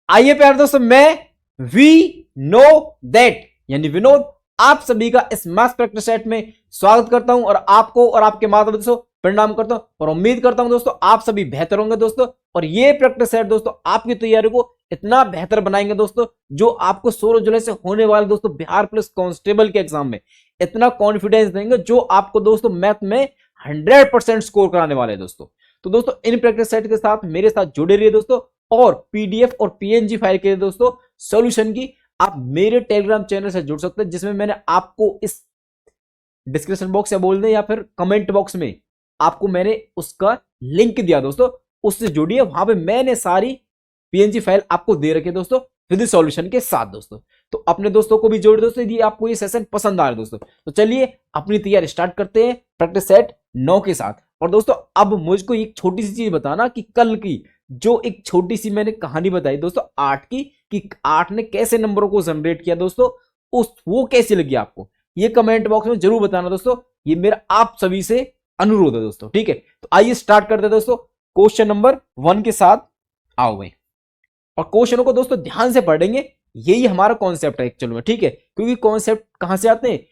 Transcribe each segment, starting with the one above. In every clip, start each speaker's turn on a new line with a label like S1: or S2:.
S1: आइए प्यारे दोस्तों, मैं वी नो दैट यानी विनोद आप सभी का इस मैथ्स प्रैक्टिस सेट में स्वागत करता हूं और आपको और आपके माता पिता को प्रणाम करता हूं और उम्मीद करता हूं दोस्तों आप सभी बेहतर होंगे दोस्तों। और ये प्रैक्टिस सेट दोस्तों आपकी तैयारी को इतना बेहतर बनाएंगे दोस्तों, जो आपको 16 जुलाई से होने वाले दोस्तों बिहार पुलिस कांस्टेबल के एग्जाम में इतना कॉन्फिडेंस देंगे, जो आपको दोस्तों मैथ में 100% स्कोर कराने वाले हैं दोस्तों। तो दोस्तों इन प्रैक्टिस सेट के साथ मेरे साथ जुड़े रहिए दोस्तों, और पीडीएफ और पीएनजी फाइल के दोस्तों सॉल्यूशन की आप मेरे टेलीग्राम चैनल से जुड़ सकते हैं, जिसमें मैंने आपको इस डिस्क्रिप्शन बॉक्स या बोल दें या फिर कमेंट बॉक्स में आपको मैंने उसका लिंक दिया दोस्तों, उससे जुड़िए। वहां पे मैंने सारी पीएनजी फाइल आपको दे रखी है दोस्तों विद सॉल्यूशन के साथ दोस्तों। तो अपने दोस्तों को भी जोड़ दोस्तों यदि आपको ये सेशन पसंद आ रहा है दोस्तों। तो चलिए अपनी तैयारी स्टार्ट करते हैं प्रैक्टिस सेट 9 के साथ। और दोस्तों अब मुझको एक छोटी सी चीज बताना कि कल की जो एक छोटी सी मैंने कहानी बताई दोस्तों 8 की, कि 8 ने कैसे नंबरों को जनरेट किया दोस्तों, वो कैसी लगी आपको, ये कमेंट बॉक्स में जरूर बताना दोस्तों। ये मेरा आप सभी से अनुरोध है दोस्तों, ठीक है। तो आइए स्टार्ट करते हैं दोस्तों क्वेश्चन नंबर 1 के साथ। आओ भाई, और क्वेश्चनों को दोस्तों ध्यान से पढ़ेंगे, यही हमारा कॉन्सेप्ट है एक्चुअल में, ठीक है। क्योंकि कॉन्सेप्ट कहां से आते हैं,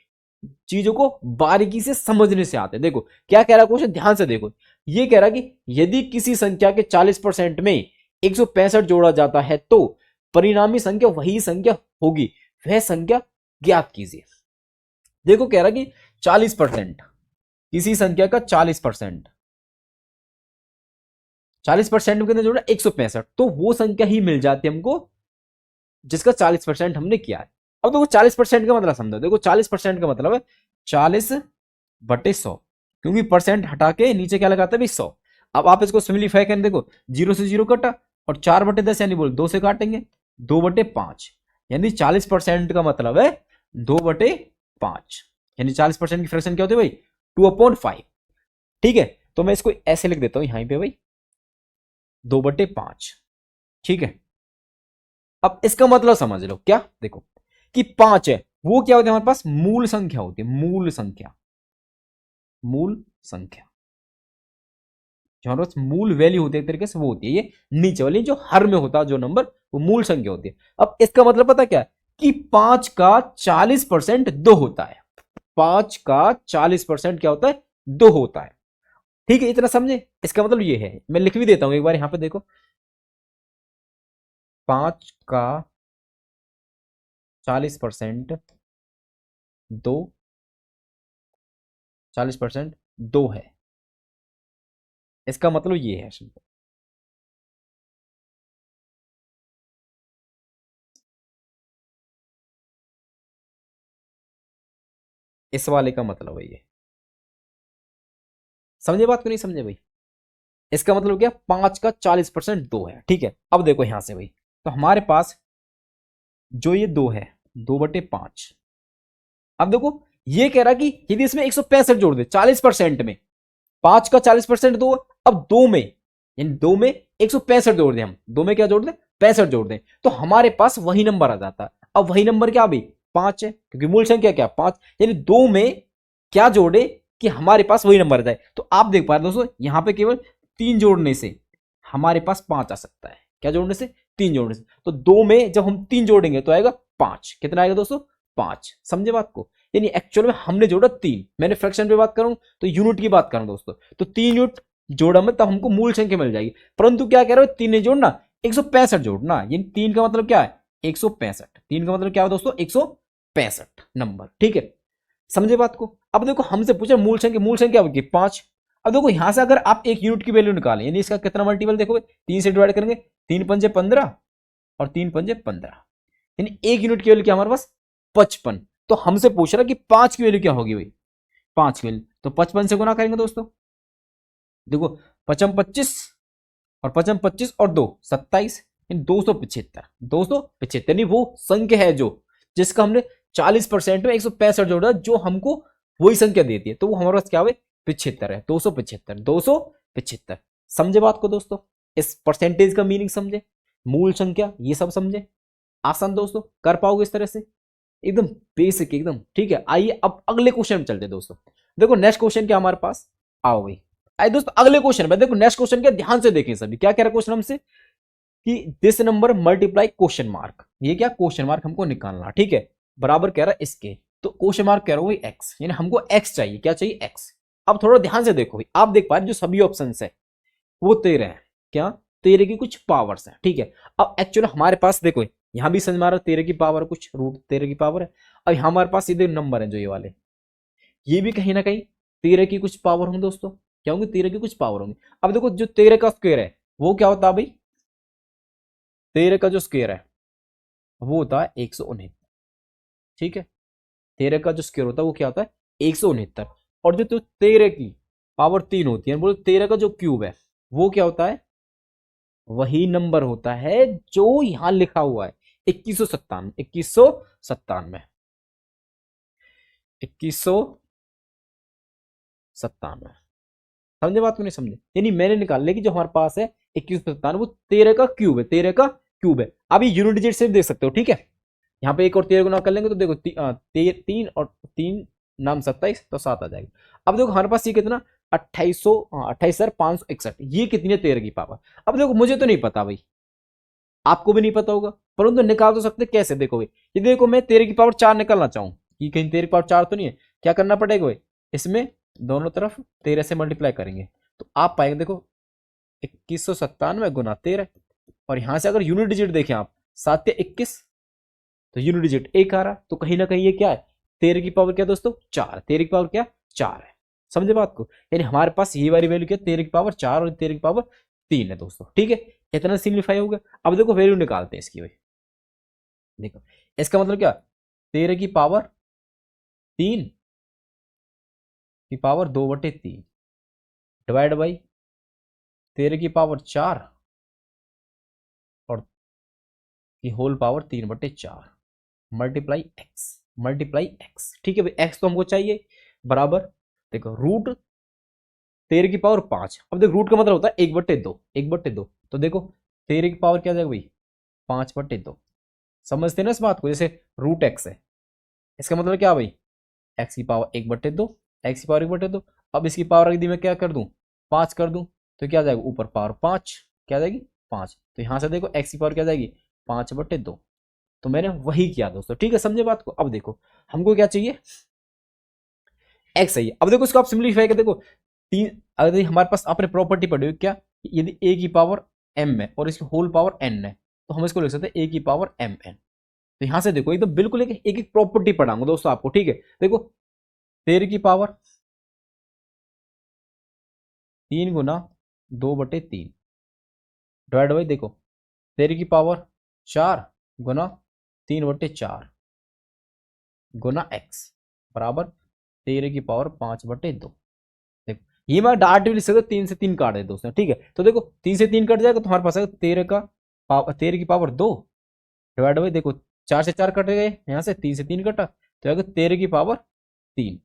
S1: चीजों को बारीकी से समझने से आते हैं। देखो क्या कह रहा है क्वेश्चन, ध्यान से देखो। ये कह रहा है कि यदि किसी संख्या के 40% में 165 जोड़ा जाता है तो परिणामी संख्या वही संख्या होगी, वह संख्या ज्ञात कीजिए। देखो कह रहा है कि 40%, किसी संख्या का 40%, 40% में कितने जोड़ा 165, तो वो संख्या ही मिल जाती है हमको जिसका 40% हमने किया है। अब देखो 40% का मतलब समझो, देखो 40% का मतलब है 40/100, क्योंकि परसेंट हटा के नीचे क्या लगाता है 100। अब आप इसको सिंपलीफाई करें, देखो 0 से 0 कटा और 4/10 यानी बोल 2 से काटेंगे 2/5, यानी 40% का मतलब है 2/5, यानी 40% की फ्रैक्शन क्या होती है भाई 2/5, ठीक है। तो मैं इसको ऐसे लिख देता हूं यहां पे भाई 2/5, ठीक है। अब इसका मतलब समझ लो, क्या देखो कि 5 है वो क्या होती है हमारे पास मूल संख्या होती है, मूल संख्या, मूल संख्या जो हमारे पास मूल वैल्यू होती है एक तरीके से, वो होती है ये नीचे वाली जो हर में होता है जो नंबर, वो मूल संख्या होती है। अब इसका मतलब पता क्या है कि 5 का 40% 2 होता है, 5 का 40% क्या होता है 2 होता है, ठीक है। इतना समझे, इसका मतलब ये है, मैं लिख भी देता हूं एक बार यहां पे देखो, 5 का 40% 2, 40% 2 है, इसका मतलब ये है। इस वाले का मतलब है ये, समझे बात को नहीं समझे भाई। इसका मतलब क्या, 5 का 40% 2 है, ठीक है। अब देखो यहां से भाई, तो हमारे पास जो ये 2 है 2/5। अब देखो ये कह रहा कि यदि इसमें 165 जोड़ दे 40% में, 5 का 40% 2, अब 2 में, यानी 2 में 165 जोड़ दे, हम 2 में क्या जोड़ दे 65 जोड़ दे, तो हमारे पास वही नंबर आ जाता है। अब वही नंबर क्या भाई 5 है, क्योंकि मूल संख्या क्या 5, यानी 2 में क्या जोड़े कि हमारे पास वही नंबर आ जाए। तो आप देख पा रहे दोस्तों यहां पे केवल 3 जोड़ने से हमारे पास 5 आ सकता है, क्या जोड़ने से 3 जोड़ने से। तो 2 में जब हम 3 जोड़ेंगे तो आएगा 5, कितना आएगा दोस्तों 5, समझे बात को। यानी एक्चुअल में हमने जोड़ा 3, मैंने फ्रैक्शन पे बात करूं तो यूनिट की बात करूं दोस्तों, तो 3 यूनिट जोड़ा में तब हमको मूल संख्या मिल जाएगी। परंतु क्या कह रहे हो 3 नहीं जोड़ना 165 जोड़ना, यानी 3 का मतलब क्या है 165, 3 का मतलब क्या है दोस्तों 165 नंबर, ठीक है। समझे बात को। अब देखो हमसे पूछा मूल संख्या, मूल संख्या होगी 5। अब देखो यहां से अगर आप एक यूनिट की वैल्यू निकालें, यानी इसका कितना मल्टीपल देखो 3 से डिवाइड करेंगे, 3 पंजे 15 और 3 पंजे 15, यानी एक यूनिट की वैल्यू क्या हमारे पास 55। तो हमसे पूछ रहा कि 5 की वैल्यू क्या होगी भाई, 5 की वैल्यू, तो 55 से गुना करेंगे दोस्तों, देखो 55 25 और 55 25 और 2 27, 275, 275 यानी वो संख्या है जो जिसका हमने 40% में 165 जोड़ा, जो हमको वही संख्या देती है, तो वो हमारे पास क्या हुए 75 है, 275, 275। समझे बात को दोस्तों, इस परसेंटेज का मीनिंग समझे, मूल संख्या ये सब समझे, आसान दोस्तों, कर पाओगे इस तरह से, एकदम बेसिक एकदम, ठीक है। आइए अब अगले क्वेश्चन में चलते हैं दोस्तों। देखो नेक्स्ट क्वेश्चन क्या हमारे पास, आओ भाई आइए दोस्तों अगले क्वेश्चन में। देखो नेक्स्ट क्वेश्चन क्या, ध्यान से देखें सभी, क्या कह रहा है क्वेश्चन हमसे कि this number multiply question mark, ये क्या क्वेश्चन मार्क हमको निकालना, ठीक है, बराबर कह रहा है इसके, तो क्वेश्चन मार्क कह रहा हूँ एक्स, यानी हमको एक्स चाहिए, क्या चाहिए एक्स। अब थोड़ा ध्यान से देखो भाई, आप देख पा रहे जो सभी ऑप्शन है वो 13 है, क्या 13 की कुछ पावर्स है, ठीक है। अब एक्चुअली हमारे पास देखो यहां भी समझ में आ रहा है 13 की पावर कुछ रूट 13 की पावर है। अब हमारे पास सीधे नंबर है जो ये वाले, ये भी कहीं ना कहीं 13 की कुछ पावर होंगे दोस्तों, क्या होंगे 13 की कुछ पावर होंगे। अब देखो जो 13 का स्क्वायर है वो क्या होता है भाई, 13 का जो स्क्वायर है वो होता है 169, ठीक है। 13 का जो स्क्वायर होता है वो क्या होता है 169, और जो 13 की पावर 3 होती है, बोलो 13 का जो क्यूब है वो क्या होता है, वही नंबर होता है जो यहां लिखा हुआ है 2197, 2197, 2197। समझे बात को नहीं समझे, यानी मैंने निकाल लिया कि जो हमारे पास है 2197 वो 13 का क्यूब है, 13 का क्यूब है। अभी यूनिट डिजिट से देख सकते हो, ठीक है। यहाँ पे एक और 13 गुना कर लेंगे तो देखो 3 और 3 नाम 27 तो 7 आ जाएगी। अब देखो हमारे पास ये कितना 2800, 28,561, ये कितनी है 13 की पावर। अब देखो मुझे तो नहीं पता भाई, आपको भी नहीं पता होगा, परंतु निकाल तो सकते कैसे, देखो भाई ये देखो मैं 13 की पावर 4 निकालना चाहूं कि कहीं 13 की पावर 4 तो नहीं है, क्या करना पड़ेगा भाई, इसमें दोनों तरफ 13 से मल्टीप्लाई करेंगे तो आप पाएंगे देखो 2197 गुना 13, और यहां से अगर यूनिट डिजिट देखें आप 7 या 21 तो यूनिट डिजिट 1 आ रहा, तो कहीं ना कहीं ये क्या है 13 की पावर क्या दोस्तों 4, 13 की पावर क्या 4 है। समझे बात को, यानी हमारे पास ये वाली वैल्यू क्या 13 की पावर 4 और 13 की पावर 3 है दोस्तों, ठीक है। इतना सिंप्लीफाई होगा। अब देखो वैल्यू निकालते हैं इसकी भाई, देखो इसका मतलब क्या 13 की पावर 3 की पावर 2/3 डिवाइड बाई 13 की पावर 4 और की होल पावर 3/4 मल्टीप्लाई एक्स, ठीक है भाई, एक्स तो हमको चाहिए बराबर, देखो रूट 13 की पावर 5, अब देखो रूट का मतलब होता है 1/2, 1/2, तो देखो 13 की पावर क्या जाएगा भाई 5/2, समझते हैं ना इस बात को, जैसे रूट एक्स है, इसका मतलब क्या भाई एक्स की पावर 1/2, एक्स की पावर 1/2। अब इसकी पावर यदि मैं क्या कर दूं 5 कर दूं तो क्या जाएगा ऊपर पावर 5, क्या जाएगी 5, तो यहां से देखो एक्स की पावर क्या जाएगी 5/2, तो मैंने वही किया दोस्तों, ठीक है, समझे बात को। अब देखो हमको क्या चाहिए एक्स चाहिए। अब देखो इसको आप सिंप्लीफाई कर देखो, तीन अगर हमारे पास आपने प्रॉपर्टी पढ़ी हो क्या, यदि ए की पावर एम है और इसकी होल पावर एन है तो हम इसको लिख सकते हैं ए की पावर एम एन। तो यहां से देखो एकदम बिल्कुल एक एक प्रॉपर्टी पढ़ाऊंगा दोस्तों आपको, ठीक है। देखो 13 की पावर 3 गुना 2/3 डिवाइड बाई देखो 13 की पावर 4 गुना 3/4 गुना एक्स बराबर 13 की पावर 5/2। देखो ये मैं डायरेक्ट भी लिख सकता हूं, 3 से 3 काट दे दोस्तों, ठीक है। तो देखो 3 से 3 कट जाएगा तो हमारे पास 13 की पावर 2 डिवाइड बाई देखो 4 से 4 कट गए, यहाँ से 3 से 3 कटा तो आएगा 13 की पावर 3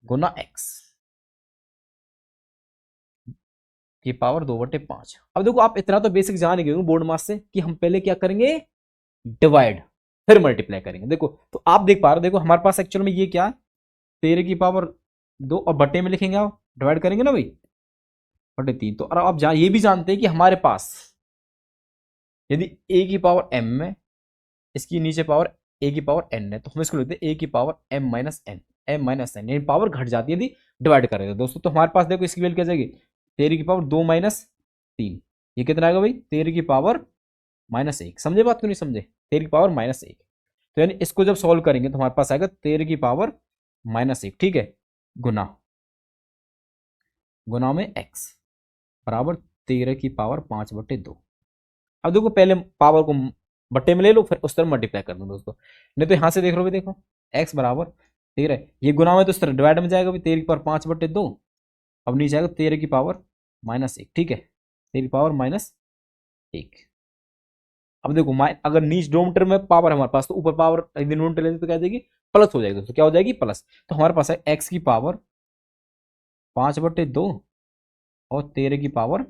S1: गुना एक्स की पावर 2/5। अब देखो आप इतना तो बेसिक जान ही गए बोर्ड मास से कि हम पहले क्या करेंगे डिवाइड फिर मल्टीप्लाई करेंगे। देखो तो आप देख पा रहे हो, देखो हमारे पास एक्चुअल में ये क्या है 13 की पावर 2 और बट्टे में लिखेंगे आप डिवाइड करेंगे ना भाई 3। तो और आप ये भी जानते हैं कि हमारे पास यदि ए की पावर एम है, इसकी नीचे पावर ए की पावर एन है, तो हम इसको लिखते हैं ए की power M minus N, M minus N, यानी पावर घट जाती है यदि डिवाइड करेंगे दोस्तों। तो हमारे पास देखो इसकी वैल्यू क्या जाएगी 13 की पावर 2 माइनस 3, ये कितना आएगा भाई 13 की पावर -1। समझे बात क्यों नहीं समझे, 13 की पावर -1। तो यानी इसको जब सॉल्व करेंगे तो हमारे पास आएगा 13 की पावर -1, ठीक है, गुना गुना में एक्स बराबर 13 की पावर 5/2। अब देखो पहले पावर को बट्टे में ले लो फिर उस तरह मल्टीप्लाई कर दो दोस्तों, नहीं तो यहां से देख लो भी देखो एक्स बराबर 13, ये गुना में तो इस तरह डिवाइड में जाएगा भी 13 की पावर 5/2, अब नीचे आएगा 13 की पावर -1, ठीक है, 13 की पावर -1। अब देखो अगर नीच डोमीटर में पावर हमारे पास तो ऊपर पावर यदि डोमीटर लेते तो क्या जाएगी प्लस हो जाएगी दोस्तों, क्या हो जाएगी प्लस। तो हमारे पास है एक्स की पावर 5/2 और 13 की पावर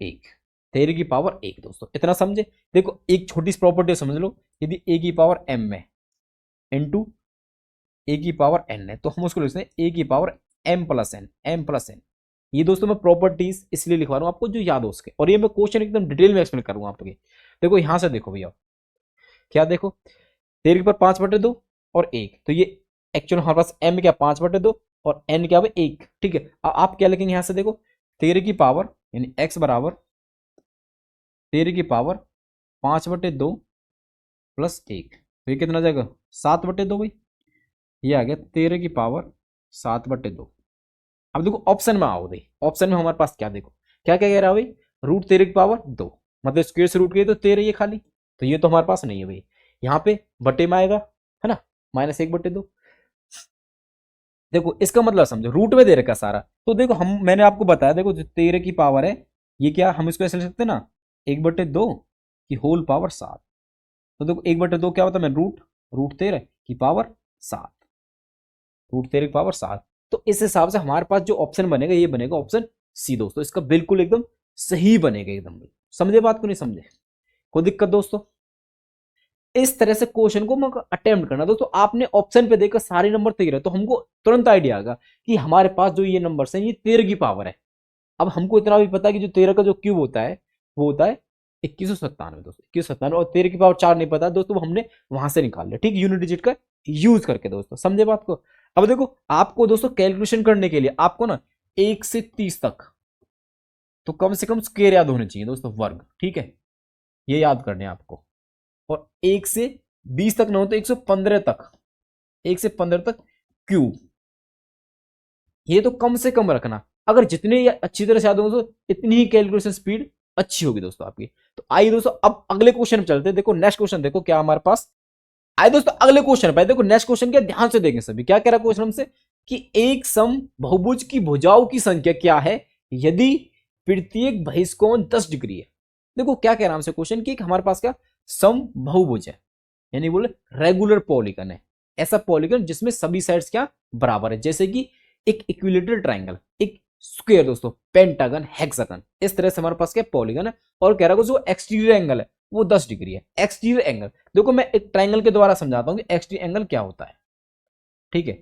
S1: 1, 13 की पावर 1 दोस्तों, इतना समझे। देखो एक छोटी सी प्रॉपर्टी समझ लो, यदि ए की पावर एम है इंटू ए की पावर एन है तो हम उसको लिखते हैं ए की power M plus N, M plus N, ये दोस्तों मैं प्रॉपर्टीज इसलिए लिखवा रहा हूँ आपको जो याद हो उसके, और ये मैं क्वेश्चन एकदम डिटेल में एक्सप्लेन करूंगा आपके। देखो यहां से देखो भैया, क्या देखो, 13 के ऊपर 5/2 और 1, तो ये एक्चुअल हमारे पास m क्या 5/2 और n क्या 1, ठीक है। आप क्या लिखेंगे यहां से देखो, 13 की पावर यानी x बराबर 13 की पावर 5/2 प्लस 1, तो ये कितना जाएगा 7/2 भाई, ये आ गया 13 की पावर 7/2। अब देखो ऑप्शन में आओ भाई, ऑप्शन में हमारे पास क्या देखो, क्या क्या कह रहा है भाई, √13 की पावर 2, मतलब स्क्वायर से रूट किए तो 13 ये खाली, तो ये तो हमारे पास नहीं है भाई। यहाँ पे बटे में आएगा है ना, -1/2। देखो इसका मतलब समझो, रूट में दे रखा सारा, तो देखो हम मैंने आपको बताया, देखो जो 13 की पावर है ये क्या हम इसको ऐसे लिख सकते हैं ना, 1/2 की होल पावर 7, तो देखो 1/2 क्या होता है, मैं √13 की पावर 7, √13 की पावर 7। तो इस हिसाब से हमारे पास जो ऑप्शन बनेगा ये बनेगा ऑप्शन सी दोस्तों, इसका बिल्कुल एकदम सही बनेगा एकदम। समझे बात को नहीं समझे, कोई दिक्कत दोस्तों। इस तरह से क्वेश्चन को अटेम्प्ट करना दोस्तों, आपने ऑप्शन पे देखकर सारे नंबर 13 है तो हमको तुरंत आइडिया आएगा कि हमारे पास जो ये नंबर है ये 13 की पावर है। अब हमको इतना भी पता है कि जो 13 का जो क्यूब होता है वो होता है 2197 दोस्तों, 2197, और 13 की पावर 4 नहीं पता दोस्तों, हमने वहां से निकाल लिया, ठीक, यूनिट डिजिट का यूज करके दोस्तों, समझे बात को। अब देखो आपको दोस्तों कैलकुलेशन करने के लिए आपको ना 1 से 30 तक तो कम से कम स्क्वायर याद होने चाहिए दोस्तों, वर्ग, ठीक है, ये याद करने आपको। और 1 से 20 तक ना हो तो 115 तक, 1 से 15 तक क्यूब, ये तो कम से कम रखना। अगर जितने अच्छी तरह से याद होंगे तो इतनी ही कैलकुलेशन स्पीड अच्छी होगी दोस्तों आपकी। तो आइए दोस्तों अब अगले क्वेश्चन में चलते हैं। देखो नेक्स्ट क्वेश्चन देखो क्या हमारे पास आइए दोस्तों, अगले क्वेश्चन पे देखो, नेक्स्ट क्वेश्चन क्या ध्यान से देखें सभी, क्या कह रहा है क्वेश्चन हमसे कि एक सम बहुभुज की भुजाओं की संख्या क्या है यदि प्रत्येक बहिष्कोण 10 डिग्री है। देखो क्या कह रहा है हमसे क्वेश्चन की हमारे पास क्या सम बहुभुज है, यानी बोले रेगुलर पॉलीगन है, ऐसा पॉलीगन जिसमें सभी साइड्स क्या बराबर है, जैसे कि एक इक्विलेटरल ट्राइंगल, एक स्क्वायर दोस्तों, पेंटागन, हेक्सागन, इस तरह से हमारे पास क्या पॉलीगन है। और कह रहा है जो एक्सटीरियर एंगल है वो 10 डिग्री है। एक्सटीरियर एंगल देखो मैं एक ट्राइंगल के द्वारा समझाता हूं कि एक्सटीरियर एंगल क्या होता है, ठीक है।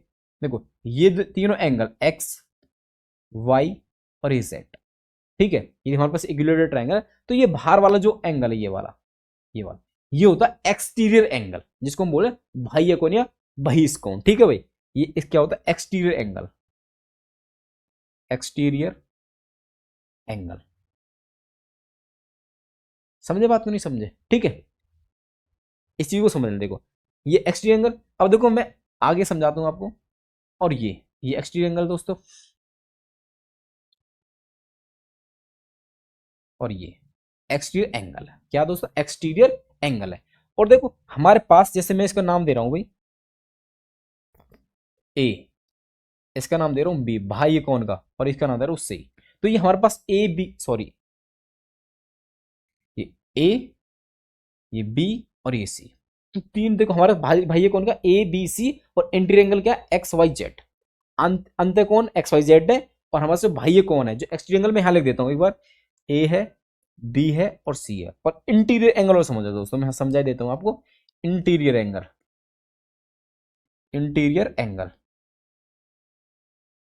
S1: देखो ये तीनों एंगल एक्स, वाई और जेड, ठीक है, ये हमारे पास इक्विलेटरल ट्राइंगल है। तो ये बाहर वाला जो एंगल है ये वाला ये होता है एक्सटीरियर एंगल, जिसको हम बोले बाह्य कोण या बहिष्कोण, ठीक है भाई। ये क्या होता है एक्सटीरियर एंगल, एक्सटीरियर एंगल, समझे बात को नहीं समझे, ठीक है, इस चीज को समझ लें। देखो ये एक्सटीरियर एंगल, अब देखो मैं आगे समझाता हूं आपको। और ये एक्सटीरियर एंगल दोस्तों, और ये एक्सटीरियर एंगल है, क्या दोस्तों एक्सटीरियर एंगल है। और देखो हमारे पास जैसे मैं इसका नाम दे रहा हूं भाई ए, इसका नाम दे रहा हूं बी, बाह्य कोण का, और इसका नाम दे रहा हूं सी। तो ये हमारे पास ए बी, सॉरी ये ए, ये बी और ये सी, तो तीन देखो हमारे बाह्य कोण का ए बी सी, और इंटीरियर एंगल क्या एक्स वाई जेड, अंत कोण एक्स वाई जेड है, और हमारे पास बाह्य कोण है जो एक्सटीरियर एंगल में यहां लिख देता हूं एक बार, ए है, बी है और सी है। और इंटीरियर एंगल और समझो दोस्तों, मैं समझा देता हूं आपको, इंटीरियर एंगल, इंटीरियर एंगल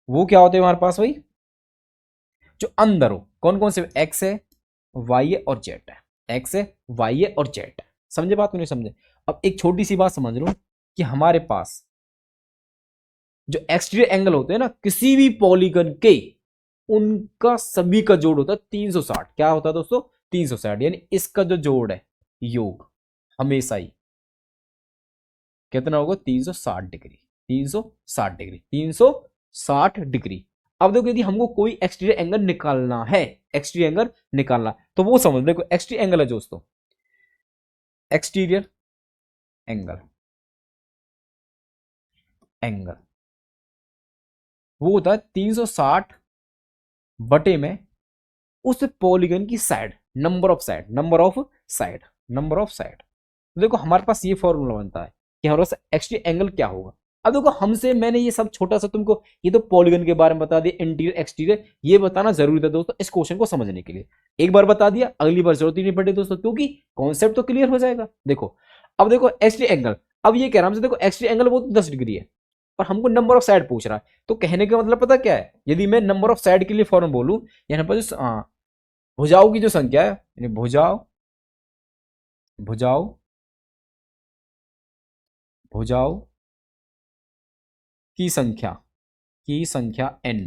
S1: वो क्या होते हैं हमारे पास भाई, जो अंदर हो, कौन कौन से, एक्स है, वाई है और जेड है, एक्स है, वाई है और जेड है, समझे बात को नहीं समझे। अब एक छोटी सी बात समझ लो कि हमारे पास जो एक्सटीरियर एंगल होते हैं ना किसी भी पॉलीगन के, उनका सभी का जोड़ होता है 360, क्या होता है दोस्तों 360, यानी इसका जो जोड़ है योग हमेशा ही कितना होगा 360 डिग्री, 360 डिग्री, 360 डिग्री। अब देखो यदि हमको कोई एक्सटीरियर एंगल निकालना है, एक्सटीरियर एंगल निकालना, तो वो समझ देखो एक्सटीरियर एंगल है दोस्तों, एक्सटीरियर एंगल, एंगल वो होता है 360 बटे में उस पॉलीगन की side, number of side, number of side, number of side. देखो हमारे पास ये फॉर्मूला बनता है कि हमारे पास एक्सटीरियर एंगल क्या होगा। अब देखो हमसे मैंने ये सब छोटा सा तुमको ये तो पॉलीगन के बारे में बता दिया, इंटीरियर एक्सटीरियर ये बताना जरूरी था दोस्तों इस क्वेश्चन को समझने के लिए। एक बार बता दिया अगली बार जरूरत ही नहीं पड़ती दोस्तों, क्योंकि कॉन्सेप्ट तो क्लियर हो जाएगा। देखो अब देखो एक्सटीरियर एंगल, अब ये कह रहा हूं देखो एक्सटीरियर एंगल वो 10 डिग्री है, और हमको नंबर ऑफ साइड पूछ रहा है। तो कहने का मतलब पता क्या है, यदि मैं नंबर ऑफ साइड के लिए फॉर्म बोलूं, यहाँ पर जो भुजाओं की जो संख्या है, यानी भुजाओं भुजाओं भुजाओं की संख्या n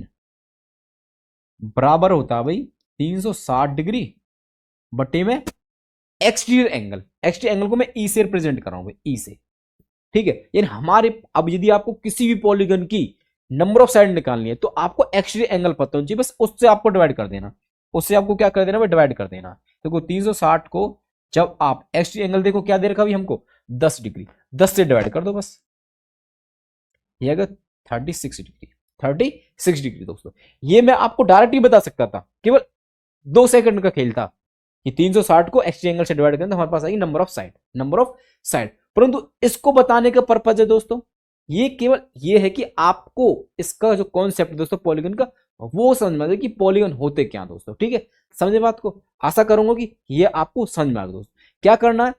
S1: बराबर होता है भाई 360 डिग्री बटे में एक्सटीरियर एंगल को मैं ई से रिप्रेजेंट कर रहा हूं भाई, ई से, ठीक है। यानी हमारे, अब यदि आपको किसी भी पॉलीगन की नंबर ऑफ साइड निकालनी है तो आपको एक्सटीरियर एंगल पता होना चाहिए, बस उससे आपको डिवाइड कर देना, उससे आपको क्या कर देना भाई, डिवाइड कर देना। देखो 360 को जब आप एक्सटीरियर एंगल देखो क्या दे रखा भाई हमको, 10 डिग्री, 10 से डिवाइड कर दो बस, ये अगर 36 डिग्री दोस्तों। ये मैं आपको डायरेक्ट ही बता सकता था, केवल 2 सेकंड का खेल था कि 360 को एक्सटीरियर एंगल से डिवाइड करें तो हमारे पास आएगी नंबर ऑफ साइड। परंतु इसको बताने का पर्पज है दोस्तों, ये केवल ये है कि आपको इसका जो कॉन्सेप्ट दोस्तों पॉलीगन का, वो समझ में आ जाए कि पॉलीगन होते क्या दोस्तों, ठीक है। समझे बात को, आशा करूंगा कि ये आपको समझ में आ गया दोस्तों। क्या करना है,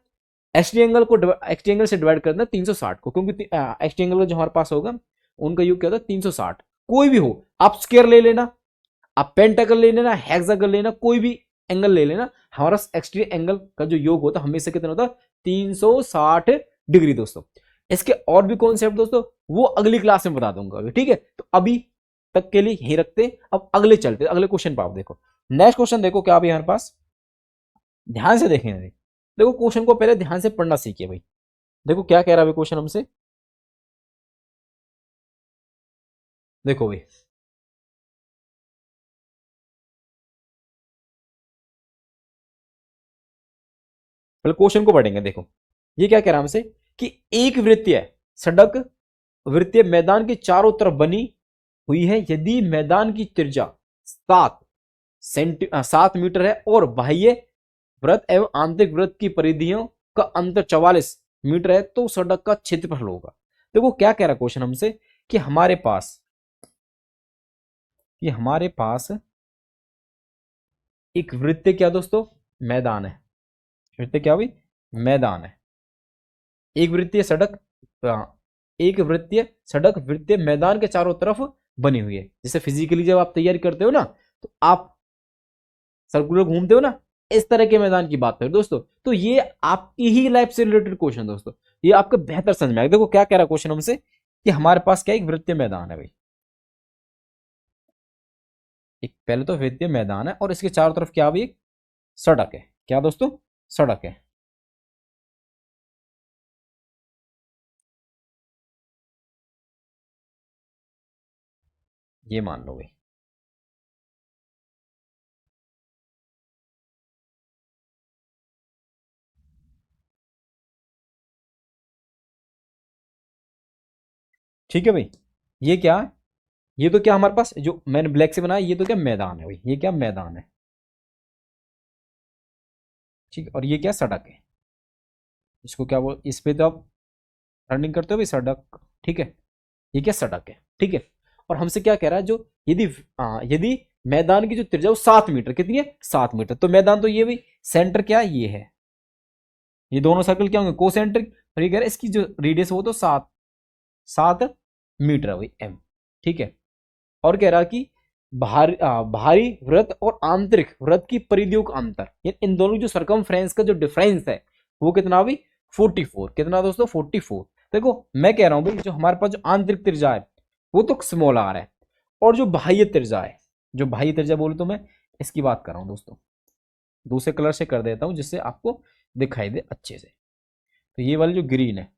S1: एक्सटीरियर एंगल से डिवाइड करना है 360 को, क्योंकि एक्सटीरियर एंगल जो हमारे पास होगा उनका योग क्या होता है 360, कोई भी हो, आप स्क्वायर ले लेना, आप पेंटागन ले लेना, हेक्सागन लेना, कोई भी एंगल ले लेना, हमारा एक्सटीरियर एंगल का जो योग होता है हमेशा कितना होता है 360 डिग्री दोस्तों। इसके और भी कॉन्सेप्ट दोस्तों वो अगली क्लास में बता दूंगा अभी, ठीक है। तो अभी तक के लिए यही रखते, अब अगले चलते, अगले क्वेश्चन पर आप देखो। नेक्स्ट क्वेश्चन देखो क्या अभी हमारे पास, ध्यान से देखें, देखो क्वेश्चन को पहले ध्यान से पढ़ना सीखिए भाई। देखो क्या कह रहा है क्वेश्चन हमसे, देखो भाई पहले क्वेश्चन को पढ़ेंगे। देखो ये क्या कह रहा है हमसे कि एक वृत्तीय सड़क वृत्तीय मैदान के चारों तरफ बनी हुई है, यदि मैदान की त्रिज्या 7 मीटर है और बाह्य वृत्त एवं आंतरिक वृत्त की परिधियों का अंतर 44 मीटर है तो सड़क का क्षेत्रफल होगा। देखो क्या कह रहा है क्वेश्चन हमसे कि हमारे पास एक वृत्तीय क्या दोस्तों मैदान है, वृत्तीय क्या हुई मैदान है, एक वृत्तीय सड़क वृत्तीय मैदान के चारों तरफ बनी हुई है। जैसे फिजिकली जब आप तैयारी करते हो ना तो आप सर्कुलर घूमते हो ना, इस तरह के मैदान की बात करें दोस्तों, तो ये आपकी ही लाइफ से रिलेटेड क्वेश्चन दोस्तों, ये आपको बेहतर समझ में आएगा। देखो क्या कह रहा है क्वेश्चन हमसे कि हमारे पास क्या एक वृत्तीय मैदान है भाई, एक पहले तो वृत्तीय मैदान है और इसके चारों तरफ क्या भी एक सड़क है, क्या दोस्तों सड़क है। ये मान लो भाई, ठीक है भाई। ये क्या है, ये तो क्या हमारे पास जो मैंने ब्लैक से बनाया ये तो क्या मैदान है भाई, ये क्या मैदान है, ठीक है। और ये क्या सड़क है, इसको क्या बोल, इस पे तो आप रनिंग करते हो भाई सड़क, ठीक है। ये क्या सड़क है, ठीक है। और हमसे क्या कह रहा है, जो यदि मैदान की जो त्रिज्या वो 7 मीटर, कितनी है 7 मीटर, तो मैदान तो ये भाई, सेंटर क्या ये है, ये दोनों सर्कल क्या होंगे कोसेंट्रिक, और ये कह रहा है इसकी जो रेडियस वो तो 7 मीटर है भाई एम, ठीक है। और कह रहा कि भारी वृत्त और आंतरिक वृत्त की परिधियों का अंतर, इन दोनों जो सरकमफ्रेंस का जो डिफरेंस है वो कितना भाई 44, कितना दोस्तों 44। देखो मैं कह रहा हूं भाई जो हमारे पास जो आंतरिक त्रिज्या है वो तो स्मॉल आर है, और जो बाह्य त्रिज्या है, जो बाह्य त्रिज्या बोले तो मैं इसकी बात कर रहा हूं दोस्तों, दूसरे कलर से कर देता हूं जिससे आपको दिखाई दे अच्छे से। तो ये वाली जो ग्रीन है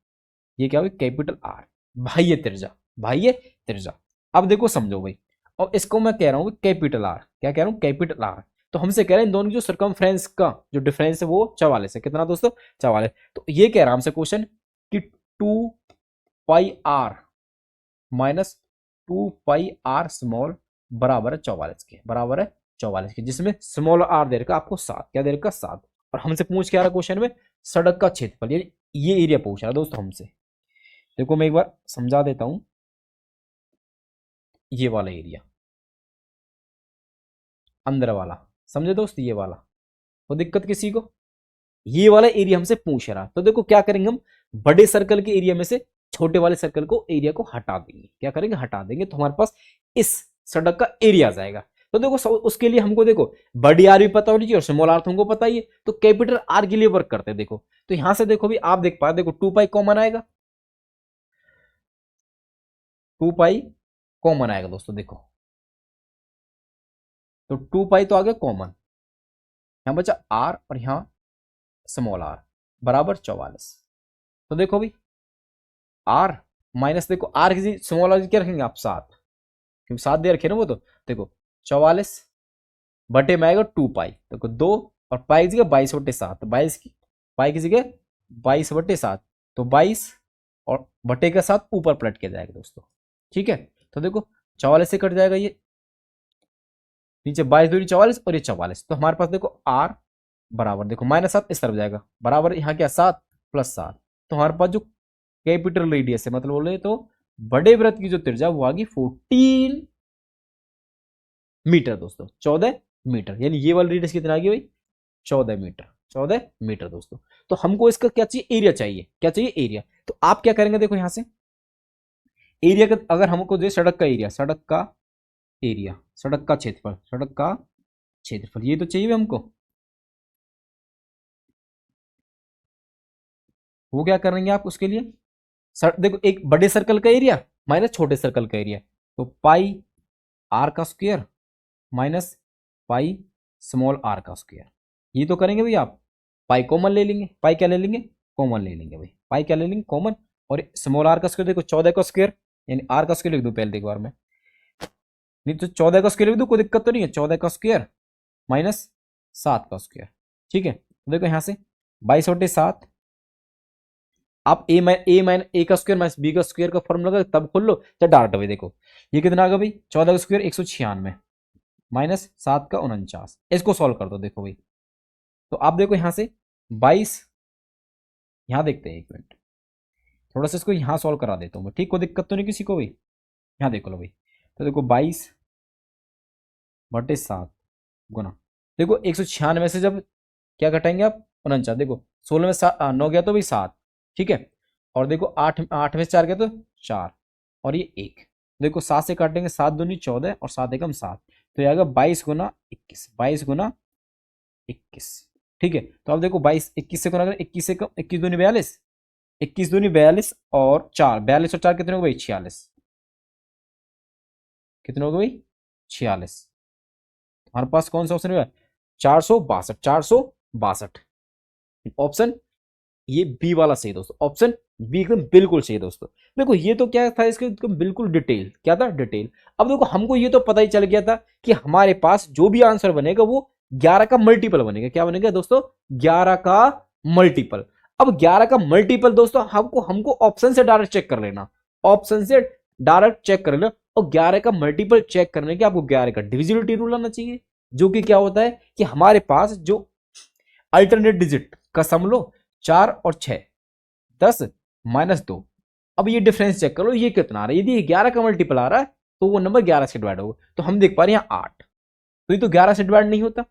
S1: ये क्या हुई कैपिटल आर, बाह्य त्रिज्या। अब देखो समझो भाई, और इसको मैं कह रहा हूं कैपिटल आर, क्या कह रहा हूं कैपिटल आर। तो हमसे कह रहे हैं इन दोनों की जो सरकमफ्रेंस का जो डिफरेंस है वो 44 है, कितना दोस्तों 44। तो ये कह रहा है हमसे क्वेश्चन कि 2 pi R minus 2 pi R small बराबर है 44 के, बराबर है 44 के, जिसमें स्मॉल आर दे रखा आपको 7, क्या दे रखा 7। और हमसे पूछ क्या रहा क्वेश्चन में, सड़क का क्षेत्रफल, ये एरिया पूछ रहा है दोस्तों हमसे। देखो मैं एक बार समझा देता हूं, ये वाला एरिया अंदर वाला, समझे दोस्त, ये वाला, तो दिक्कत किसी को, ये वाला एरिया हमसे पूछ रहा। तो देखो क्या करेंगे हम, बड़े सर्कल के एरिया में से छोटे वाले सर्कल को, एरिया को हटा देंगे। क्या करेंगे? हटा देंगे, तो हमारे पास इस सड़क का एरिया आ जाएगा। तो देखो उसके लिए हमको देखो बड़ी आर भी पता होनी चाहिए और स्मॉल आर तो हमको पता ही है, तो कैपिटल आर के लिए वर्क करते हैं। देखो तो यहां से देखो भी आप देख पा, देखो 2 पाई कॉमन आएगा, 2 पाई कॉमन आएगा दोस्तों। देखो तो 2 पाई तो आ गया कॉमन, यहां बचा आर और यहां स्मॉल आर बराबर 44। तो देखो भी आर माइनस, देखो आर की स्मॉल आर क्या रखेंगे आप? 7, क्योंकि 7 दे रखे ना वो। तो देखो 44 बटे में आएगा 2 पाई, देखो 2 और पाई की जगह 22/7, 22 की पाई की जगह 22/7, तो 22 और बटे के साथ ऊपर पलट के जाएगा दोस्तों। ठीक है, तो देखो 44 से कट जाएगा ये, नीचे 22 दूनी 44 और ये 44, तो हमारे पास देखो आर बराबर, देखो -7 इस तरफ जाएगा, बराबर यहाँ क्या 7 + 7, तो हमारे पास जो कैपिटल रेडियस है, मतलब बोले तो बड़े वृत्त की जो त्रिज्या वो आ गई 14 मीटर दोस्तों, 14 मीटर। यानी ये वाली रेडियस कितना आ गई भाई? 14 मीटर, 14 मीटर दोस्तों। तो हमको इसका क्या चाहिए? एरिया चाहिए। क्या चाहिए? एरिया। तो आप क्या करेंगे? देखो यहां से एरिया का, अगर हमको दे सड़क का एरिया, सड़क का एरिया, सड़क का क्षेत्रफल, सड़क का क्षेत्रफल, ये तो चाहिए हमको। वो क्या करेंगे आप उसके लिए? देखो एक बड़े सर्कल का एरिया माइनस छोटे सर्कल का एरिया, तो पाई आर का square minus pi small R का स्क्वायर, ये तो करेंगे भाई आप। पाई कॉमन ले लेंगे, पाई क्या ले लेंगे? कॉमन ले लेंगे भाई, पाई क्या ले लेंगे? कॉमन। और स्मॉल आर का स्क्वायर देखो 14 का स्क्वायर, यानी आर का स्क्वायर लिख दूं पहले एक बार में, नहीं तो 14 का स्क्वायर लिख दूं, कोई दिक्कत तो नहीं है। 14 का स्क्वायर माइनस 7 का स्क्वायर। ठीक है, तो देखो यहां से 22/7, आप ए का स्क्वायर माइनस बी का स्क्वायर का फॉर्मूला लगा तब खोल लो, चाहे डायरेक्ट भाई। देखो ये कितना आ गया भाई? 14 का स्क्वायर 196 माइनस 7 का 49, इसको सॉल्व कर दो। देखो भाई, तो आप देखो यहां से 22, यहां देखते हैं एक मिनट, थोड़ा सा इसको यहां सॉल्व करा देता हूं मैं, ठीक? कोई दिक्कत तो नहीं किसी को भाई? यहां देख लो भाई, तो देखो 22/7 गुना, देखो 196 से जब क्या घटाएंगे आप? 49। देखो 16 में 9 गया तो भाई 7, ठीक है, और देखो 8 8 में 4 गया तो 4, और ये 1, देखो 7 से काटेंगे, 7 दूनी 14 और 7 एकम 7, तो ये आएगा 22 गुना 21, 22 गुना 21। ठीक है, तो अब देखो 22 21 से गुना करें, 21 से 21 दूनी 42, 21 दूनी 42 और 4, 42 और 4 कितने हो गए? 46। कितने हो गए भाई? 46। हमारे पास कौन सा ऑप्शन है? 462, 462 ऑप्शन ये बी वाला सही दोस्तों, ऑप्शन बी एकदम बिल्कुल सही दोस्तों। देखो ये तो क्या था इसके एकदम बिल्कुल डिटेल, क्या था? डिटेल। अब देखो हमको ये तो पता ही चल गया था कि हमारे पास जो भी आंसर बनेगा वो 11 का मल्टीपल बनेगा। क्या बनेगा दोस्तों? 11 का मल्टीपल। अब 11 का मल्टीपल दोस्तों हमको हमको ऑप्शन से डायरेक्ट चेक कर लेना, ऑप्शन से डायरेक्ट चेक कर लेना। और 11 का मल्टीपल चेक करने के आपको 11 का डिविजिबिलिटी रूल आना चाहिए, जो कि क्या होता है कि हमारे पास जो अल्टरनेट डिजिट का सम लो 4 और 6, 10 -2। अब ये डिफरेंस चेक करो ये कितना आ रहा है। यदि 11 का मल्टीपल आ रहा है तो वो नंबर 11 से डिवाइड होगा, तो हम देख पा रहे हैं यहाँ 8, तो ये तो 11 से डिवाइड नहीं होता,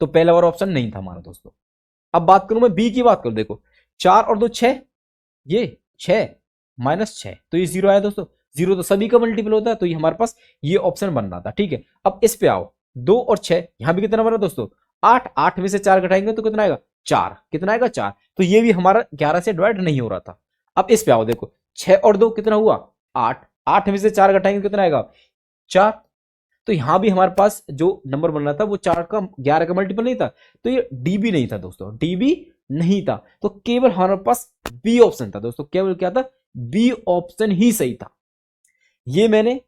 S1: तो पहला वाला ऑप्शन नहीं था हमारा दोस्तों। अब बात करूं मैं बी की, बात करूं, देखो 4 और 2 6, ये 6 -6, तो ये 0 आया दोस्तों। 0 तो सभी का मल्टीपल होता है, तो ये हमारे पास ये ऑप्शन बन रहा था। ठीक है, अब इस पे आओ, 2 और 6, यहां भी कितना बना दोस्तों? 8, 8 में से 4 घटाएंगे तो कितना आएगा? 4, कितना आएगा? 4, तो ये भी हमारा 11 से डिवाइड नहीं हो रहा था। अब इस पे आओ, देखो 6 और 2 कितना हुआ? 8, 8 में से 4 घटाएंगे कितना आएगा? 4, तो यहां भी हमारे पास जो नंबर बन रहा था वो 4 का 11 का मल्टीपल नहीं था, तो ये डीबी नहीं था दोस्तों, डीबी नहीं था, तो केवल हमारे पास बी ऑप्शन था दोस्तों। केवल क्या था? बी ऑप्शन ही सही था। ये मैंने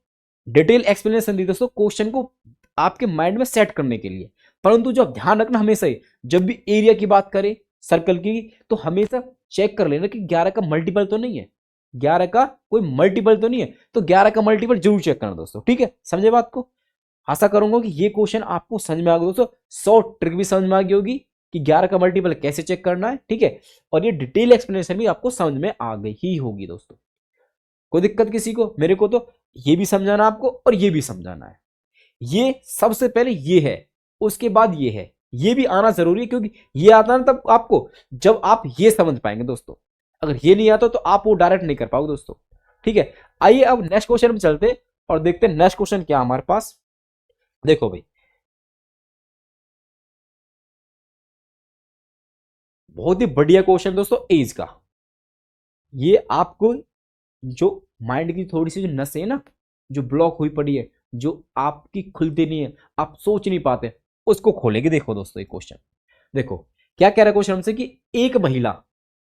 S1: डिटेल एक्सप्लेनेशन दी दोस्तों क्वेश्चन को आपके माइंड में सेट करने के लिए, परंतु जो ध्यान रखना हमेशा ही, जब भी एरिया की बात करें सर्कल की, तो हमेशा चेक कर लेना कि 11 का मल्टीपल तो नहीं है, 11 का कोई मल्टीपल तो नहीं है, तो 11 का मल्टीपल जरूर चेक करना दोस्तों। ठीक है, समझे बात को? आशा करूंगा कि ये क्वेश्चन आपको समझ में आ गया दोस्तों, 100 ट्रिक भी समझ में आ गई होगी कि 11 का मल्टीपल कैसे चेक करना है। ठीक है, और ये डिटेल एक्सप्लेनेशन भी आपको समझ में आ गई ही होगी दोस्तों। कोई दिक्कत किसी को? मेरे को तो ये भी समझाना आपको और ये भी समझाना है। ये सबसे पहले ये है, उसके बाद ये है, ये भी आना जरूरी है, क्योंकि ये आता है ना तब आपको, जब आप ये समझ पाएंगे दोस्तों। अगर ये नहीं आता तो आप वो डायरेक्ट नहीं कर पाओगे दोस्तों। ठीक है, आइए अब नेक्स्ट क्वेश्चन में चलते हैं और देखते हैं नेक्स्ट क्वेश्चन क्या हमारे पास। देखो भाई, बहुत ही बढ़िया क्वेश्चन दोस्तों एज का। ये आपको जो माइंड की थोड़ी सी जो नसें है ना, जो ब्लॉक हुई पड़ी है, जो आपकी खुलती नहीं है, आप सोच नहीं पाते, उसको खोलेगी। देखो दोस्तों एक क्वेश्चन, देखो क्या कह रहा है क्वेश्चन हमसे कि एक महिला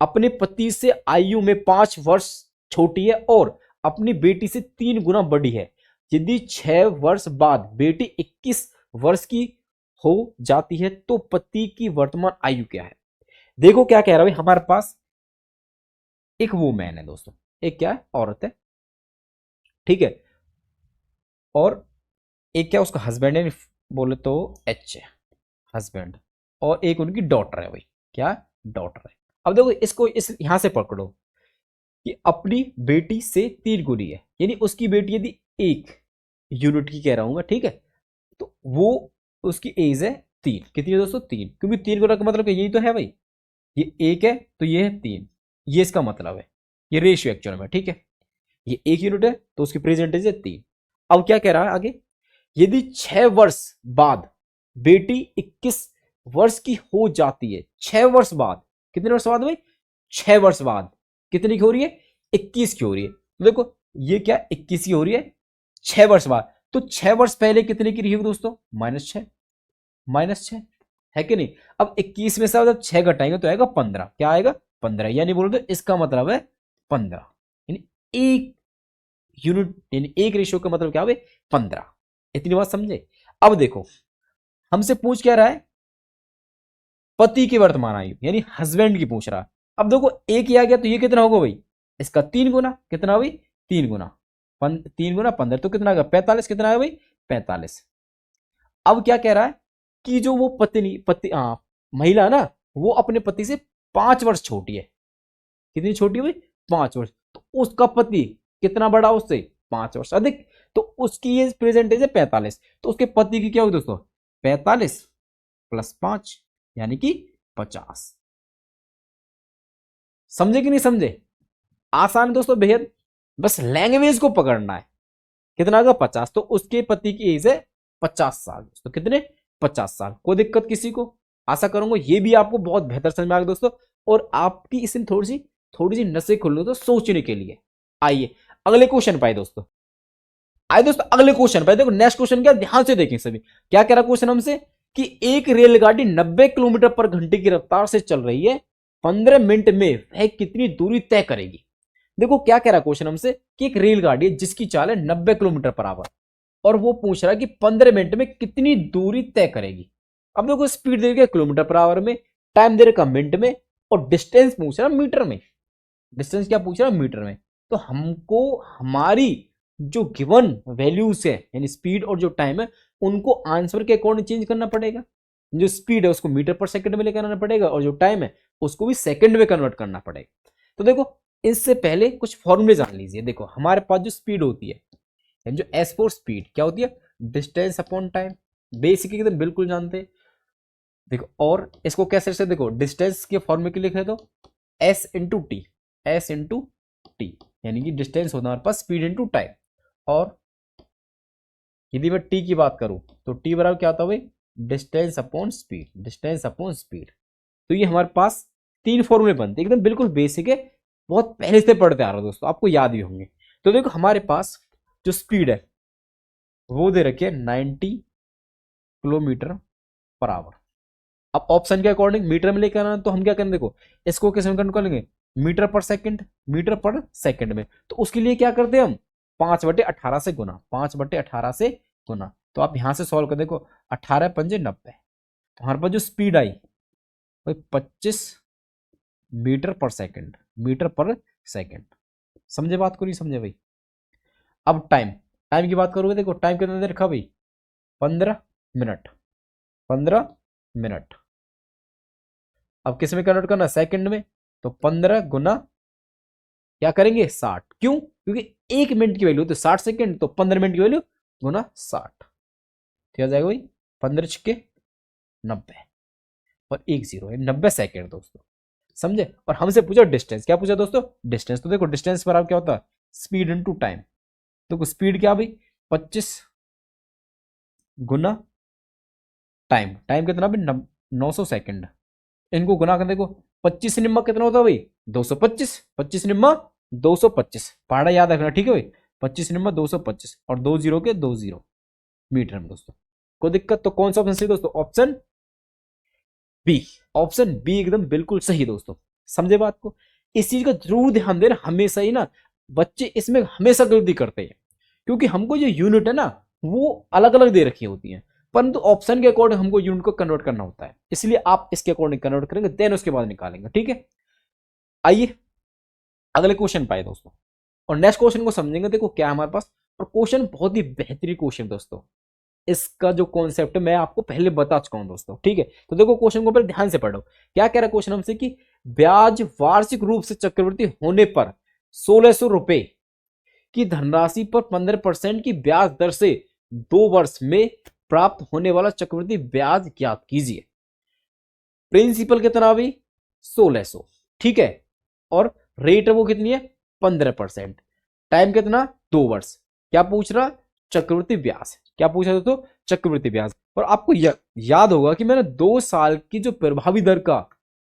S1: अपने पति से आयु में 5 वर्ष छोटी है और अपनी बेटी से 3 गुना बड़ी है। यदि 6 वर्ष बाद बेटी 21 वर्ष की हो जाती है तो पति की वर्तमान आयु क्या है। देखो क्या कह रहा है भाई, हमारे पास एक वूमेन है दोस्तों, एक क्या है, औरत है, ठीक है, और एक क्या उसका हस्बैंड है, बोले तो एच है, हस्बैंड, और एक उनकी डॉटर है भाई, क्या डॉटर है। अब देखो इसको इस यहां से पकड़ो कि अपनी बेटी से 3 गुनी है, यानी उसकी बेटी यदि 1 यूनिट की कह रहा हूं मैं, ठीक है, तो वो उसकी एज है 3, कितनी है दोस्तों 3, क्योंकि 3 गुना का मतलब यही तो है भाई, ये 1 है तो ये है 3, ये इसका मतलब है, ये रेशियो एक्चुअल में, ठीक है, ये 1 यूनिट है तो उसकी प्रेजेंटेज है 3। अब क्या कह रहा है आगे, यदि 6 वर्ष बाद बेटी 21 वर्ष की हो जाती है, 6 वर्ष बाद, कितने वर्ष बाद भाई, 6 वर्ष बाद कितनी की हो रही है, 21 की हो रही है। तो देखो ये क्या 21 की हो रही है 6 वर्ष बाद, तो 6 वर्ष पहले कितने की रही होगी दोस्तों, -6, -6 है कि नहीं। अब 21 में से जब 6 घटाएंगे तो आएगा 15, क्या आएगा 15, यानी बोलो तो इसका मतलब है 15, यानी 1 यूनिट, यानी 1 रेशियो का मतलब क्या है 15। इतनी बात समझे। अब देखो हमसे पूछ क्या रहा है, पति की वर्तमान आयु, यानी हस्बैंड की पूछ रहा है। अब देखो एक ही आ गया तो ये कितना होगा भाई, इसका 3 गुना, कितना भाई 3 गुना, 3 गुना 15 तो कितना आएगा 45, कितना आएगा भाई 45। अब क्या कह रहा है कि जो वो महिला ना, वो अपने पति से 5 वर्ष छोटी है, कितनी छोटी है भाई 5 वर्ष, तो उसका पति कितना बड़ा उससे 5 वर्ष अधिक, तो उसकी ये प्रेजेंटेज है 45, तो उसके पति की क्या होगी दोस्तों 45 + 5 यानी कि 50। समझे कि नहीं समझे, आसान दोस्तों बेहद, बस लैंग्वेज को पकड़ना है। कितना होगा 50, तो उसके पति की एज है 50 साल, तो कितने 50 साल। कोई दिक्कत किसी को, आशा करूंगा ये भी आपको बहुत बेहतर समझ में आ गया दोस्तों, और आपकी इसमें थोड़ी सी नसें खुल लो तो सोचने के लिए। आइए अगले क्वेश्चन पाए दोस्तों, आइए दोस्तों अगले क्वेश्चन पाए। देखो नेक्स्ट क्वेश्चन क्या, ध्यान से देखें सभी, क्या कह रहा क्वेश्चन हमसे कि एक रेलगाड़ी 90 किलोमीटर/घंटे की रफ्तार से चल रही है, 15 मिनट में वह कितनी दूरी तय करेगी। देखो क्या कह रहा क्वेश्चन हमसे कि एक रेलगाड़ी है जिसकी चाल है 90 किलोमीटर/आवर, और वो पूछ रहा है कि 15 मिनट में कितनी दूरी तय करेगी। अब देखो स्पीड दे रखा है किलोमीटर/आवर में, टाइम दे रखा मिनट में, और डिस्टेंस पूछ रहा है मीटर में। डिस्टेंस क्या पूछ रहा है मीटर में, तो हमको हमारी जो गिवन वैल्यूज है, यानी स्पीड और जो टाइम है, उनको आंसर के अकॉर्डिंग चेंज करना पड़ेगा। जो स्पीड है उसको मीटर/सेकंड में लेकर आना पड़ेगा, और जो टाइम है उसको भी सेकंड में कन्वर्ट करना पड़ेगा। तो देखो इससे पहले कुछ फॉर्मूले जान लीजिए। देखो हमारे पास जो स्पीड होती है, जो एस फोर स्पीड क्या होती है, डिस्टेंस अपॉन टाइम, बेसिक एकदम बिल्कुल जानते हैं। देखो और इसको कैसे से, देखो डिस्टेंस के फॉर्मूले के लिखे तो S into T, S into T, यानी कि डिस्टेंस होता है हमारे पास स्पीड इंटू टाइम। और यदि मैं टी की बात करूं तो टी बराबर क्या होता है भाई, distance upon speed, distance upon speed. तो ये हमारे पास 3 फॉर्मूले बनते हैं, एकदम बिल्कुल बेसिक है, बहुत पहले से पढ़ते आ रहा है दोस्तों, आपको याद भी होंगे। तो देखो हमारे पास जो स्पीड है वो दे रखी है 90 किलोमीटर/आवर। अब ऑप्शन के अकॉर्डिंग मीटर में लेकर आना, तो हम क्या करेंगे, देखो इसको किस में कन्वर्ट करेंगे, मीटर/सेकंड, मीटर/सेकंड में। तो उसके लिए क्या करते हैं हम 5/18 से गुना, 5/18 से गुना। तो आप यहां से सॉल्व कर देखो, 18 पंजे 90, तो हमारे पास जो स्पीड आई भाई 25 मीटर/सेकंड, मीटर/सेकंड। समझे बात को, नहीं समझे भाई। अब टाइम, टाइम की बात करोगे, देखो टाइम कितना दे रखा भाई 15 मिनट, 15 मिनट। अब किस में कन्वर्ट करना, सेकंड में, तो 15 गुना क्या करेंगे 60, क्यों, क्योंकि 1 मिनट की वैल्यू तो 60 सेकंड, तो 15 मिनट की वैल्यू गुना 60, क्या जाएगा भाई 15×6 = 90, और 1 0 है 90 सेकंड दोस्तों। समझे। और हमसे पूछा डिस्टेंस, क्या पूछा दोस्तों, डिस्टेंस। तो देखो डिस्टेंस पर आप क्या होता है, स्पीड इनटू टाइम। तो स्पीड क्या भाई, 25 गुना टाइम, टाइम कितना भाई 900 सेकंड। इनको गुना कर देखो, 25 निम्मा कितना होता है भाई 225, 25 निम्मा 225, पहाड़ा याद रखना ठीक है भाई, 25 निम्मा 225 और 2 जीरो के 2 जीरो मीटर में दोस्तों। कोई दिक्कत, तो कौन सा ऑप्शन सही दोस्तों, ऑप्शन बी, ऑप्शन बी एकदम बिल्कुल सही दोस्तों। समझे बात को, इस चीज का जरूर ध्यान देना हमेशा ही ना, बच्चे इसमें हमेशा गलती करते हैं, क्योंकि हमको जो यूनिट है ना वो अलग अलग दे रखी होती है, परंतु ऑप्शन के अकॉर्डिंग हमको यूनिट को कन्वर्ट करना होता है, इसलिए आप इसके अकॉर्डिंग कन्वर्ट करेंगे देन उसके बाद निकालेंगे, ठीक है। आइए अगले क्वेश्चन पाए दोस्तों, और नेक्स्ट क्वेश्चन को समझेंगे। देखो क्या है हमारे पास, और क्वेश्चन बहुत ही बेहतरीन क्वेश्चन दोस्तों, इसका जो कॉन्सेप्ट मैं आपको पहले बता चुका हूं दोस्तों, ठीक है। तो देखो क्वेश्चन को पहले ध्यान से पढ़ो, क्या कह रहा है क्वेश्चन हमसे कि ब्याज वार्षिक रूप से चक्रवृद्धि होने पर 1600 रुपए की धनराशि पर 15% की ब्याज दर से 2 वर्ष में प्राप्त होने वाला चक्रवृद्धि ब्याज ज्ञात कीजिए। प्रिंसिपल कितना भी 1600, ठीक है, और रेट वो कितनी है 15%, टाइम कितना 2 वर्ष, क्या पूछ रहा चक्रवृद्धि ब्याज, क्या पूछा दोस्तों चक्रवृद्धि ब्याज। और आपको याद होगा कि मैंने 2 साल की जो प्रभावी दर का,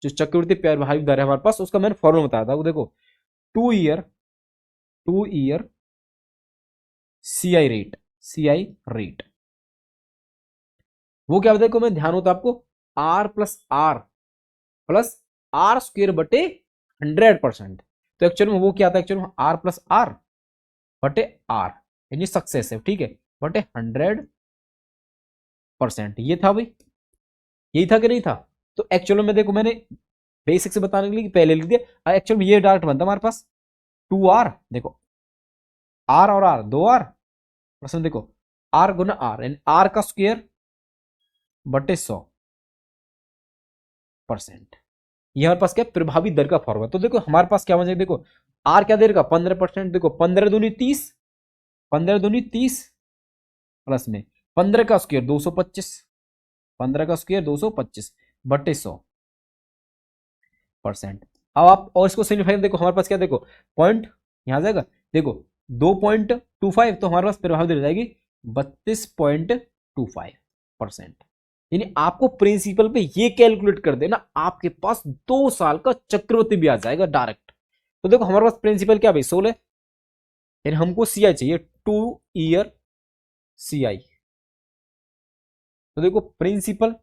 S1: जो चक्रवृद्धि प्रभावी दर है हमारे पास, उसका मैंने फॉर्मूला बताया था, वो देखो 2 ईयर CI रेट, वो क्या देखो मैं ध्यान होता आपको R+R+R² बटे 100%। तो एक्चुअल में वो क्या था, एक्चुअल में R+R बटे R यानी सक्सेसिव, ठीक है, बटे 100%, ये था भाई, यही था कि नहीं था। तो एक्चुअल में देखो मैंने बेसिक से बताने के लिए पहले लिख दिया, एक्चुअल में ये डायरेक्ट बनता हमारे पास 2R, देखो R और R 2R, प्रश्न देखो R गुना R यानी R का स्क्वायर बटे 100%, ये हमारे पास क्या प्रभावी दर का फॉर्मूला। तो देखो हमारे पास क्या बनेगा, देखो R क्या दे रहा 15%, देखो 15 दूनी 30, 15 दूनी 30 प्लस में 15 का स्क्वायर 225, 15 का स्क्वायर 225 बटे 100%। अब आप और इसको सिंप्लीफाई देखो हमारे पास क्या, देखो पॉइंट यहां जाएगा, देखो 2.25, तो हमारे पास प्रभावी दर जाएगी 32.25%। यानी आपको प्रिंसिपल पे ये कैलकुलेट कर देना, आपके पास 2 साल का चक्रवृद्धि ब्याज जाएगा डायरेक्ट। तो देखो हमारे पास प्रिंसिपल क्या भाई 16, यानी हमको CI चाहिए 2 ईयर CI। तो देखो प्रिंसिपल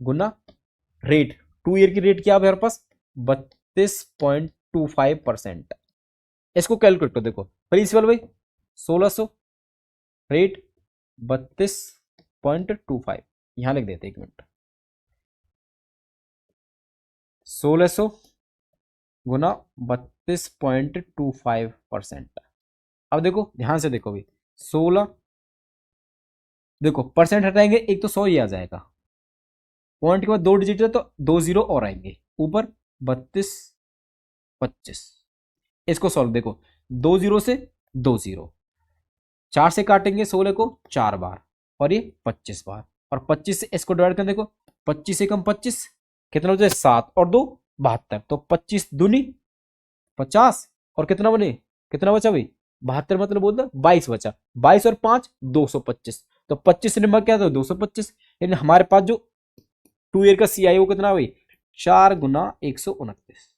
S1: गुना रेट, 2 ईयर की रेट क्या है हमारे पास 32.25%। इसको कैलकुलेट करो, देखो प्रिंसिपल भाई 1600, रेट 32.25, यहां लिख देते 1 मिनट, 1600 गुना 32.25%। अब देखो ध्यान से देखो भाई 16, देखो परसेंट हटाएंगे एक तो 100 ही आ जाएगा, पॉइंट के बाद 2 डिजिट है तो 2 जीरो और आएंगे ऊपर 32.25। इसको सॉल्व देखो 2 जीरो से 2 जीरो, 4 से काटेंगे 16 को 4 बार और ये 25 बार, और 25 से इसको डिवाइड कर देखो 25 से कम 25 कितना हो जाए 7 और 2 72, तो 25 दूनी 50 और कितना बने, कितना बचा भाई 72, मतलब बोलता 22 बचा, 22 और 5 225, तो 25 नंबर क्या था 225। यानी हमारे पास जो 2 ईयर का CI वो कितना भाई 4 गुना 129,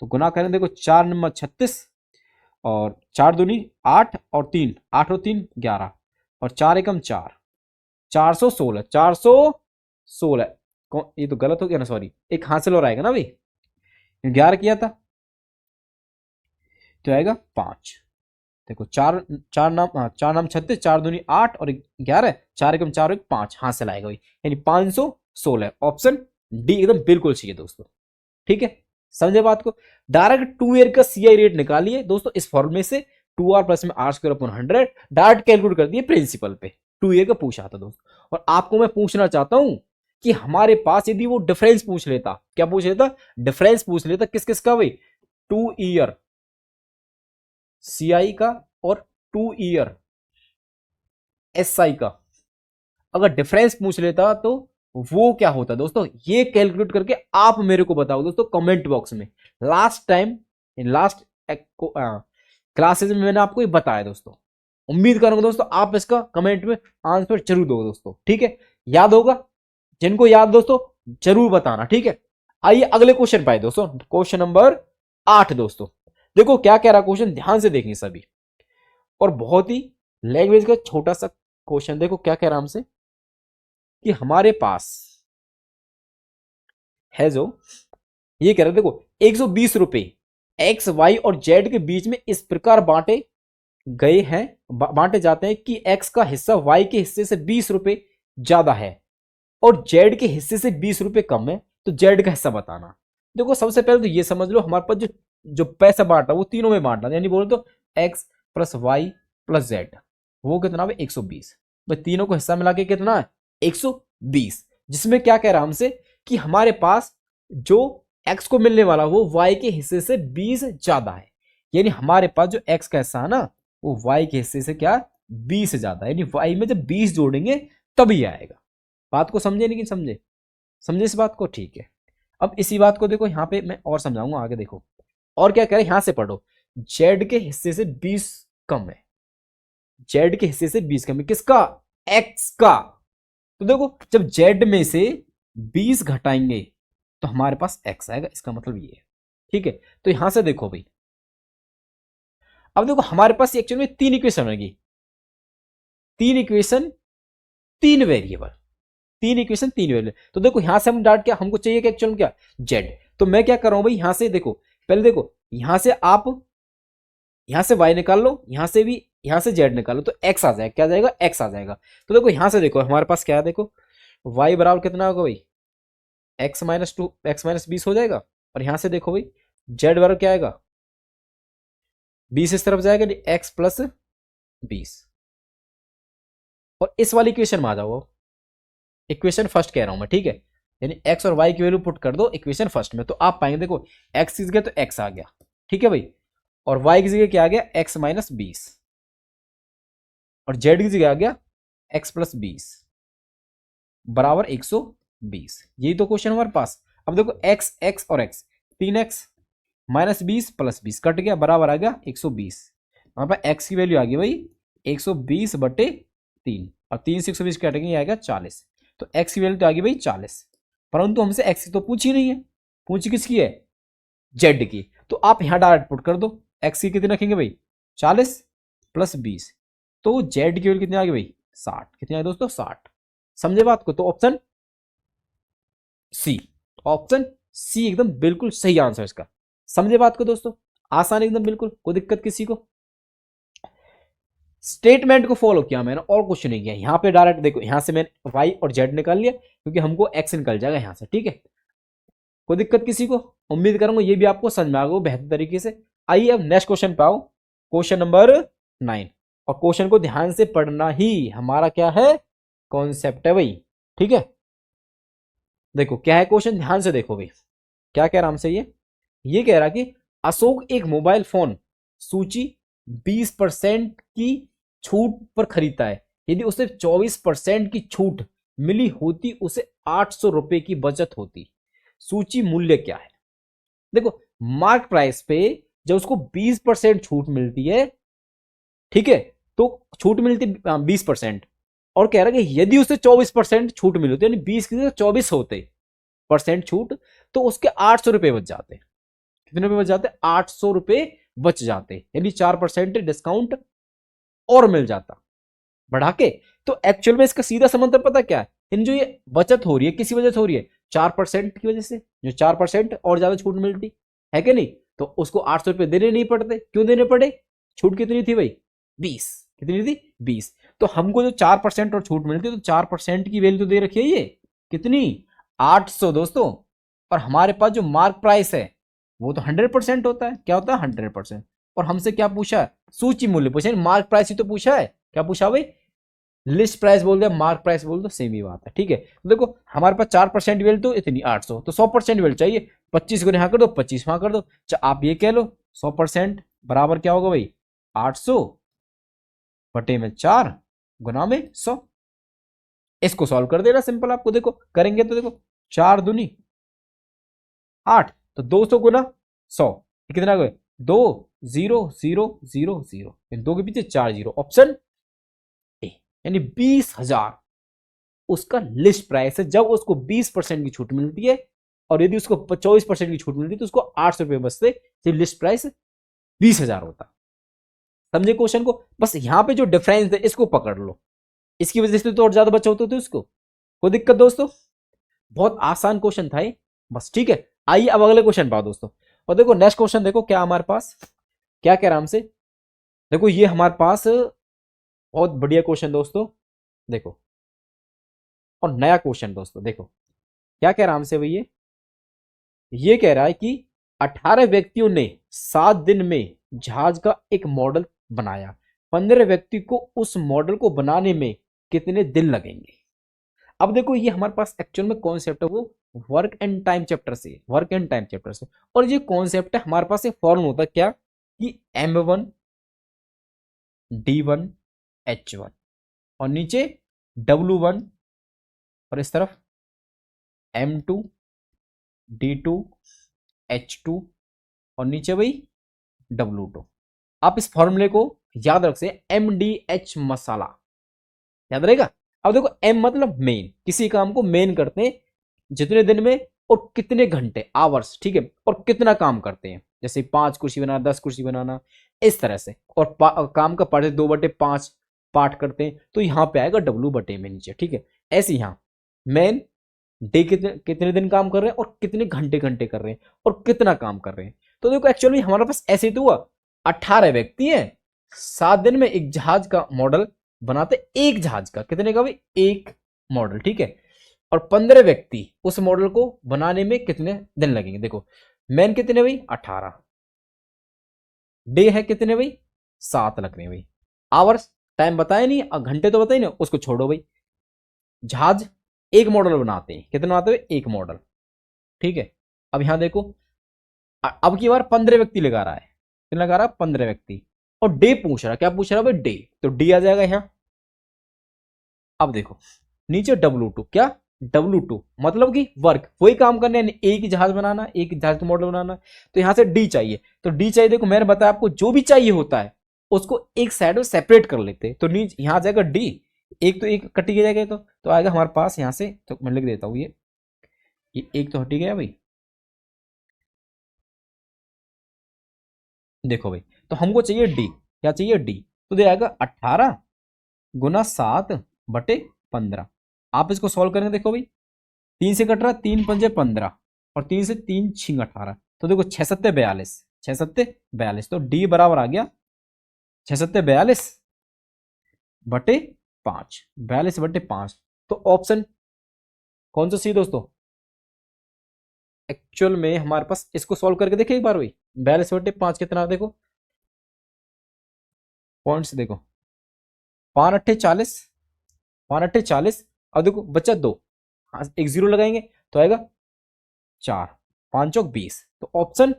S1: तो गुना करें देखो 4 नंबर 36 और 4 दूनी 8 और 3 8 और 3 11 और 4 एकम 4 416, 416, ये तो गलत हो गया ना, सॉरी एक हासिल और आएगा ना भाई, 11 किया था तो आएगा 5। देखो चार चार नाम, हाँ 4 नाम 36, 4 दूनी 8 और 11, 4 एकम 4 और 5 हासिल आएगा भाई, यानी 516, ऑप्शन डी एकदम बिल्कुल चाहिए दोस्तों, ठीक है। समझे बात को, डायरेक्ट 2 ईयर का CI रेट निकालिए दोस्तों इस फॉर्मूले से, 2R प्लस में R² 100 डायरेक्ट कैलकुलेट कर दिए प्रिंसिपल पे, 2 ईयर का पूछा था दोस्तों। और आपको मैं पूछना चाहता हूं कि हमारे पास यदि वो डिफरेंस पूछ लेता, क्या पूछ लेता, डिफरेंस पूछ लेता किस किस का भाई 2 ईयर CI का और 2 ईयर SI का, अगर डिफरेंस पूछ लेता तो वो क्या होता है दोस्तों, ये कैलकुलेट करके आप मेरे को बताओ दोस्तों कमेंट बॉक्स में। लास्ट टाइम लास्ट क्लासेज में मैंने आपको ये बताया दोस्तों। उम्मीद करूंगा दोस्तों आप इसका कमेंट में आंसर जरूर दो दोस्तों, ठीक है। याद होगा, जिनको याद दोस्तों जरूर बताना, ठीक है। आइए अगले क्वेश्चन पाए दोस्तों, क्वेश्चन नंबर 8 दोस्तों। देखो क्या कह रहा क्वेश्चन, ध्यान से देखेंगे सभी। और बहुत ही लैंग्वेज का छोटा सा क्वेश्चन, देखो क्या कह रहा हमसे कि हमारे पास है जो, ये कह रहे देखो 120 रुपए एक्स वाई और जेड के बीच में इस प्रकार बांटे गए हैं, बांटे जाते हैं कि एक्स का हिस्सा वाई के हिस्से से 20 रुपए ज्यादा है और जेड के हिस्से से 20 रुपए कम है, तो जेड का हिस्सा बताना। देखो सबसे पहले तो ये समझ लो, हमारे पास जो जो पैसा बांटा वो तीनों में बांटा, यानी बोलो तो X plus Y plus Z, वो कितना है 120। भाई तीनों को हिस्सा मिला के कितना है 120, जिसमें क्या कह रहा हमसे कि हमारे पास जो एक्स को मिलने वाला वो वाई के हिस्से से 20 ज्यादा है, यानी हमारे पास जो एक्स का हिस्सा है ना वो वाई के हिस्से से क्या 20 ज्यादा है, यानी वाई में जब 20 जोड़ेंगे तभी आएगा। बात को समझे नहीं कि समझे, समझे इस बात को, ठीक है। अब इसी बात को देखो यहाँ पे मैं और समझाऊंगा आगे, देखो और क्या करें, यहां से पढ़ो, जेड के हिस्से से 20 कम है, जेड के हिस्से से 20 कम है किसका, एक्स का। तो देखो जब जेड में से 20 घटाएंगे तो हमारे पास एक्स आएगा, इसका मतलब ये है, ठीक है। तो यहां से देखो भाई, अब देखो हमारे पास एक्चुअली में तीन इक्वेशन होगी, तीन इक्वेशन तीन वेरिएबल, तीन इक्वेशन तीन वेरिएबल। तो देखो यहां से हम डाट क्या, हमको चाहिए कि एक्चुअल क्या जेड। तो मैं क्या कर रहा हूं भाई, यहां से देखो पहले देखो, यहां से आप यहां से y निकाल लो, यहां से भी यहां से z निकालो, तो x आ जाएगा, क्या आ जाएगा x आ जाएगा। तो देखो यहां से देखो हमारे पास क्या है, देखो y बराबर कितना होगा भाई x माइनस 2 x माइनस 20 हो जाएगा। और यहां से देखो भाई z बराबर क्या आएगा 20 इस तरफ जाएगा, x प्लस 20। और इस वाली इक्वेशन में आ जाओ, इक्वेशन फर्स्ट कह रहा हूं मैं, ठीक है। यानी x और y की वैल्यू पुट कर दो इक्वेशन फर्स्ट में, तो आप पाएंगे देखो x की जगह तो x आ गया, ठीक है भाई, और y की जगह क्या आ गया x माइनस 20, और z की जगह आ गया x प्लस 20 बराबर 120। यही तो क्वेश्चन हमारे पास। अब देखो x x और x 3x minus 20 plus 20 cut गया, बराबर आ गया 120। हमारे पास x की वैल्यू आ गई भाई 120 बटे 3, और 3 से 120 कटेंगे आएगा 40। तो x की वैल्यू तो आ गई भाई 40, परंतु हमसे x की तो पूछी नहीं है, पूछी किसकी है z की। तो आप यहां डायरेक्ट पुट कर दो, x की कितनी रखेंगे भाई 40 प्लस 20, तो z की वैल्यू कितनी आ गई भाई 60, कितनी आ गई दोस्तों 60। समझे बात को, तो ऑप्शन सी, ऑप्शन सी एकदम बिल्कुल सही आंसर इसका। समझे बात को दोस्तों, आसान एकदम बिल्कुल, कोई दिक्कत किसी को। स्टेटमेंट को फॉलो किया मैंने और कुछ नहीं किया, यहां पे डायरेक्ट देखो यहां से मैंने y और z निकाल लिया क्योंकि हमको x निकल जाएगा यहां से, ठीक है। कोई दिक्कत किसी को, उम्मीद करूंगा ये भी आपको समझ में आ गया बेहतर तरीके से। आइए अब नेक्स्ट क्वेश्चन पे आओ, क्वेश्चन नंबर 9। और क्वेश्चन को ध्यान से पढ़ना ही हमारा क्या है कॉन्सेप्ट है भाई, ठीक है। देखो क्या है क्वेश्चन, ध्यान से देखो भाई, क्या कह रहा हमसे ये कह रहा कि अशोक एक मोबाइल फोन सूची 20% की छूट पर खरीदता है, यदि उसे 24% की छूट मिली होती उसे 800 रुपए की बचत होती, सूची मूल्य क्या है। देखो मार्क प्राइस पे जब उसको 20% छूट मिलती है, ठीक है, तो छूट मिलती 20%, और कह रहा है कि यदि उसे 24% छूट मिली होती, यानी 20 की 24 होते परसेंट छूट, तो उसके 800 रुपए बच जाते। कितने रुपए बच जाते 800 रुपए बच जाते, यानी 4% डिस्काउंट और मिल जाता बढ़ा के। तो एक्चुअल में इसका सीधा समझ पता क्या है, इन जो ये बचत हो रही है किसी वजह से हो रही है 4% की वजह से, जो 4% और ज्यादा छूट मिलती है कि नहीं, तो उसको 800 रुपए देने नहीं पड़ते। क्यों देने पड़े, छूट कितनी थी भाई 20, कितनी थी 20। तो हमको जो 4% और छूट मिलती है, तो 4% की वैल्यू तो दे रखी है ये कितनी 800 दोस्तों। और हमारे पास जो मार्क प्राइस है वो तो 100% होता है, क्या होता है 100%। और हमसे क्या पूछा है सूची मूल्य पूछा, मार्क प्राइस ही तो पूछा है, क्या पूछा भाई लिस्ट प्राइस बोल दे मार्क प्राइस बोल दो सेम ही बात है, ठीक है। तो देखो हमारे पास 4% वैल्यू तो इतनी 800, तो 100% वैल्यू चाहिए, 25 को यहाँ कर दो 25 वहां कर दो, आप ये कह लो 100% बराबर क्या होगा भाई 800 बटे में 4 गुना में 100, इसको सॉल्व कर देना सिंपल, आपको देखो करेंगे तो देखो 4 दूनी 8, तो 200 गुना 100 कितना हो गया 2 0 0 0 0, इन दो के पीछे 4 जीरो, ऑप्शन ए, यानी 20,000 उसका लिस्ट प्राइस है जब उसको 20% की छूट मिलती है, और यदि उसको 24% की छूट मिलती है तो उसको 800 रुपये बचते, तो लिस्ट प्राइस 20,000 होता। समझे क्वेश्चन को? बस यहां पे जो डिफरेंस है इसको पकड़ लो, इसकी वजह से तो और ज्यादा बचा होते थे उसको, कोई दिक्कत दोस्तों? बहुत आसान क्वेश्चन था ये बस, ठीक है। आइए अब अगले क्वेश्चन पाओ दोस्तों, और देखो नेक्स्ट क्वेश्चन देखो क्या हमारे पास क्या कह रहा हमसे, देखो ये हमारे पास बहुत बढ़िया क्वेश्चन दोस्तों, देखो और नया क्वेश्चन दोस्तों, देखो क्या कह रहा हमसे भाई, ये कह रहा है कि 18 व्यक्तियों ने 7 दिन में जहाज का एक मॉडल बनाया, 15 व्यक्ति को उस मॉडल को बनाने में कितने दिन लगेंगे। अब देखो ये हमारे पास एक्चुअल में कॉन्सेप्ट है वो वर्क एंड टाइम चैप्टर से, वर्क एंड टाइम चैप्टर से, और ये कॉन्सेप्ट है हमारे पास एक फॉर्मूला होता है क्या कि M1 D1 H1 और नीचे W1 और इस तरफ M2 D2 H2 और नीचे भाई W2। आप इस फॉर्मूले को याद रख से MDH मसाला याद रहेगा। अब देखो M मतलब मेन, किसी काम को मेन करते हैं जितने दिन में और कितने घंटे आवर्स, ठीक है, और कितना काम करते हैं, जैसे 5 कुर्सी बनाना 10 कुर्सी बनाना इस तरह से, और काम का पार्ट 2/5 पार्ट करते हैं, तो यहां पे आएगा W बटे में नीचे, ठीक है। ऐसे यहां मेन डे कितने दिन काम कर रहे हैं और कितने घंटे घंटे कर रहे हैं और कितना काम कर रहे हैं। तो देखो एक्चुअली हमारे पास ऐसे तो हुआ 18 व्यक्ति हैं, 7 दिन में एक जहाज का मॉडल बनाते, एक जहाज का कितने का भाई एक मॉडल, ठीक है, और 15 व्यक्ति उस मॉडल को बनाने में कितने दिन लगेंगे। देखो मैन कितने भाई 18, डे है कितने भाई 7 लग रहे हैं भाई, आवर्स टाइम बताया नहीं, घंटे तो बताए नहीं, उसको छोड़ो भाई। जहाज एक मॉडल बनाते हैं, कितने बनाते हैं एक मॉडल, ठीक है। अब यहां देखो अब की बार 15 व्यक्ति लगा रहा है, कितना लगा रहा है 15 व्यक्ति, और डे पूछ रहा है, क्या पूछ रहा है भाई डे, तो डी आ जाएगा यहां। अब देखो नीचे W2, क्या W2 मतलब कि वर्क, वही काम करने, एक ही जहाज बनाना, एक ही जहाज का मॉडल बनाना, तो यहां से डी चाहिए, तो डी चाहिए, देखो मैंने बताया आपको जो भी चाहिए होता है उसको एक साइड में सेपरेट कर लेते हैं, तो नीचे यहां आ जाएगा डी, एक तो एक कटी जाएगा, तो आएगा हमारे पास यहां से, तो मैं लिख देता हूं ये एक तो हटी गया भाई, देखो भाई, तो हमको चाहिए डी, क्या चाहिए डी, तो दे आएगा 18 गुना 7 बटे 15। आप इसको सॉल्व करेंगे, देखो भाई 3 से कट रहा, 3 पंजे 15 और 3 से 3 छिंग 18, तो देखो 6 सत्ते 42, 6 सत्ते 42, तो डी बराबर आ गया 6 सत्ते 42 बटे 5, 42 बटे 5, तो ऑप्शन कौन सा सी दोस्तों। एक्चुअल में हमारे पास इसको सॉल्व करके देखिए एक बार भाई, 42 बटे 5 कितना, देखो पॉइंट्स देखो, 5 अट्ठे 40, 5 अट्ठे 40, और देखो बचा 2, हाँ एक जीरो लगाएंगे तो आएगा 4, 5 चौक 20, तो ऑप्शन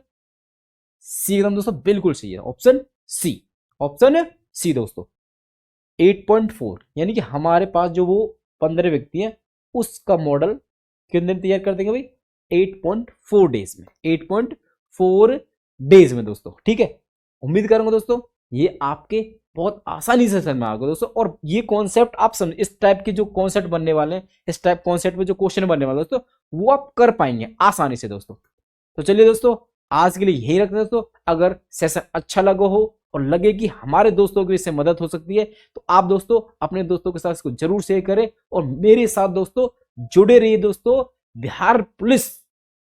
S1: सी एकदम दोस्तों बिल्कुल सही है, ऑप्शन सी, ऑप्शन सी दोस्तों 8.4, यानी कि हमारे पास जो वो 15 व्यक्ति हैं उसका मॉडल कितने दिन तैयार कर देंगे भाई 8.4 डेज में, 8.4 डेज में दोस्तों, ठीक है। उम्मीद करूंगा दोस्तों ये आपके बहुत आसानी से समझ में आ गया दोस्तों, और ये कॉन्सेप्ट आप समझ, इस टाइप के जो कॉन्सेप्ट बनने वाले हैं, इस टाइप कॉन्सेप्ट में जो क्वेश्चन बनने वाले दोस्तों वो आप कर पाएंगे आसानी से दोस्तों। तो चलिए दोस्तों आज के लिए यही रखते हैं दोस्तों, अगर सेशन अच्छा लगा हो और लगे कि हमारे दोस्तों की इससे मदद हो सकती है तो आप दोस्तों अपने दोस्तों के साथ इसको जरूर शेयर करें, और मेरे साथ दोस्तों जुड़े रहिए दोस्तों। बिहार पुलिस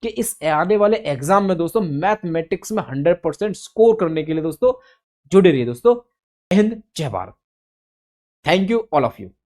S1: के इस आने वाले एग्जाम में दोस्तों मैथमेटिक्स में 100% स्कोर करने के लिए दोस्तों जुड़े रहिए दोस्तों। जय हिंद जय Bharat, thank you all of you.